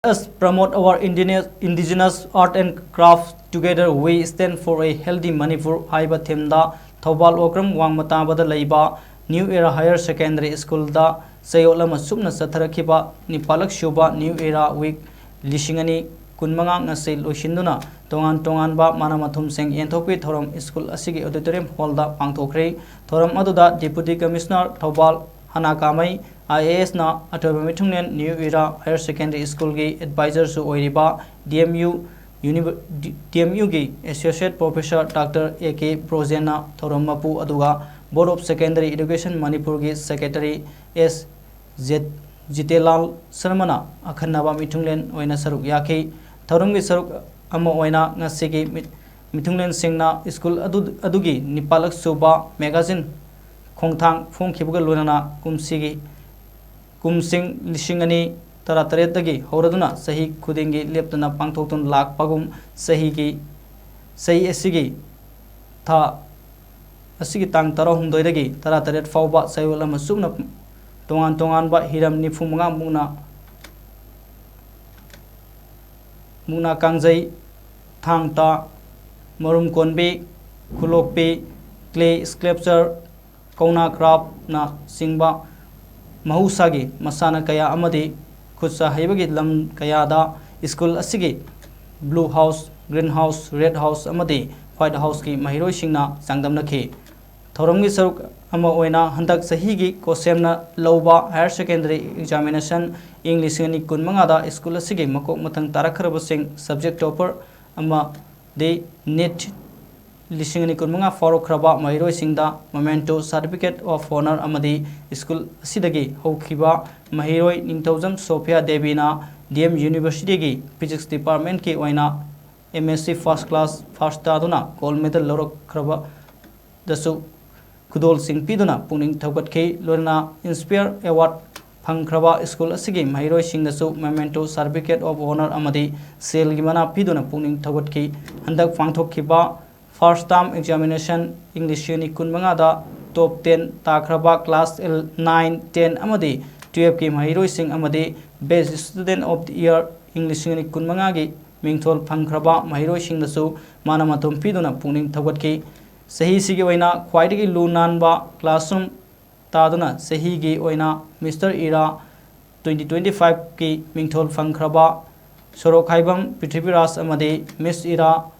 Us promote our indigenous art and crafts. Together we stand for a healthy Manipur. Haiba themda Thobal Okram Wangmatabada Laiba New Era Higher Secondary School da Sayolama Subna Satarakiba Nipalak Shuba New Era Week Lishingani Kunmanga Nasil Oshinduna Tongan ba Manamatum Seng Yentopi Thoram School Asigi Auditorium Holda Pangtokre Thoram Aduda Deputy Commissioner Thobal Hanakamai IAS na Atoba Mitungen New Era Higher Secondary School ge advisor su oiriba DMU ge Associate Professor Dr. AK Prozena Thoramapu aduga Board of Secondary Education Manipur ge Secretary S Jitelal Sarmana akhanaba mitunglen oina saruk yaki Thorum ge saruk ama oina ngasigi mitunglen singna school adugi nipalak suba magazine khongthang phongkhibuga lonana kumsigi Kumsing Lishingani Tarataretagi, Horaduna, Sahi Kudingi, Leptana Pangtotun Lak Pagum, Sahigi, Sahi Esigi, Ta Asigi Tang Tarohum Doidagi, Tarataret Fauba, Sayula Masuna, Tongan ba Hiram Nifumunga Muna Kangzai, Tang Ta, Marum Konbi, Kulokpi, Clay Sculpture, Kona Crab, Na Singba. Mahusagi masana kaya amadi khutsa haibagi lam kaya da school asigi blue house, green house, red house amadi white house ki mahiroi singna sangdamna khi thoramgi saruk ama oina handak sahi gi kosemna loba higher secondary examination english ni kunmanga da school asigi makok mathang tarakhraba sing subject topper ama de net Lishingani Kunmanga Faro Kraba Mahiroi Singda Memento Certificate of Honor Amadi School Sidagi Hokiba Mahiroi Ningtozam Sophia Devina DM University gi Physics Department ki oina MSc First Class First Taduna Gold Medal Lorok Kraba Dasu Kudol Singh Piduna Puning Thogat K Lorna Inspire Award Pangkraba School Asigi Mahiroi Singh Dasu Memento Certificate of Honor Amadi Sel Gimana Piduna Puning Thogat K Handak Pangthok Kiba First term examination English Unit Kunmanga da top 10 Takraba class 9, 10 amadi 12 ki Mahiroi Singh amadi best student of the year English Unit Kunmanga gi Mingthol Pangkraba Mahiroi Singh dasu manamatum piduna puning thogat ki sahi sigi oina khwaidagi lunan ba classroom taduna sahi gi oina Mr. Era 2025 ki Mingthol Pangkraba Sorokhaibam Prithviraj amadi Miss Era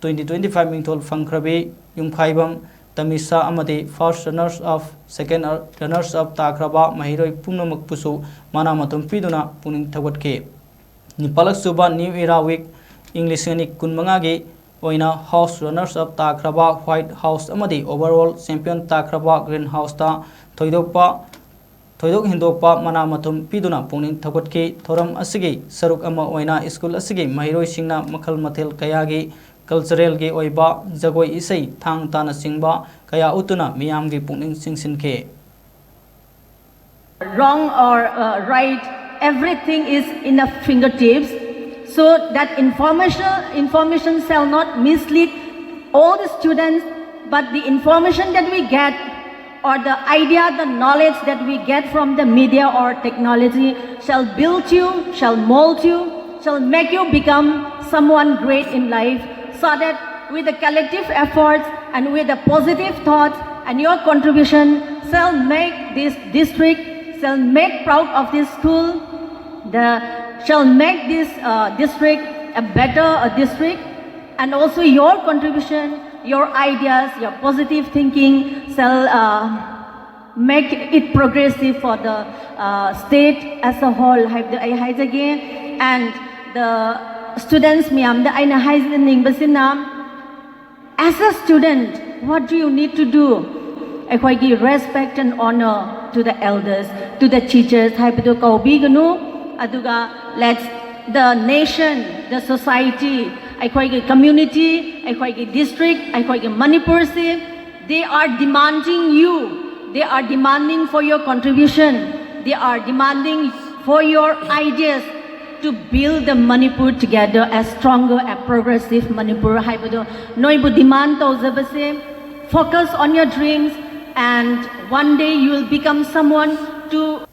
2025 Mingthol Pangkrabi Yumkhaibam Tamisa Amadi first runners of second runners of Takraba Mahiroi Pungnamak Pusu Manamatum Piduna Puning Tawatke Nipalak Suba New Era Week English ni Kunmangagi Oina House runners of Takraba White House Amadi overall champion Takraba Green House ta Thoidok Hindokpa Manamatum Piduna Puning Tawatke Thoram Asigi Saruk Ama Oina School Asigi Mahiroi Singna Makal Mathel Kayagi cultural ge oiba jagoi isai thang tana singba kaya utuna miyam ge pungning singsin ke wrong or right, everything is in the fingertips, so that information shall not mislead all the students, but the information that we get or the idea, the knowledge that we get from the media or technology shall build you, shall mold you, shall make you become someone great in life. So that with the collective efforts and with the positive thoughts and your contribution shall make this district, shall make proud of this school, shall make this district a better district, and also your contribution, your ideas, your positive thinking shall make it progressive for the state as a whole. And the students miyam da aina haining basina as a student, what do you need to do? I give respect and honor to the elders, to the teachers, haibadu kaubi ganu aduga let's the nation, the society, I give community, I give district, I give Manipur they are demanding you, they are demanding for your contribution, they are demanding for your ideas to build the Manipur together as stronger and progressive Manipur. Noibu demand focus on your dreams, and one day you will become someone to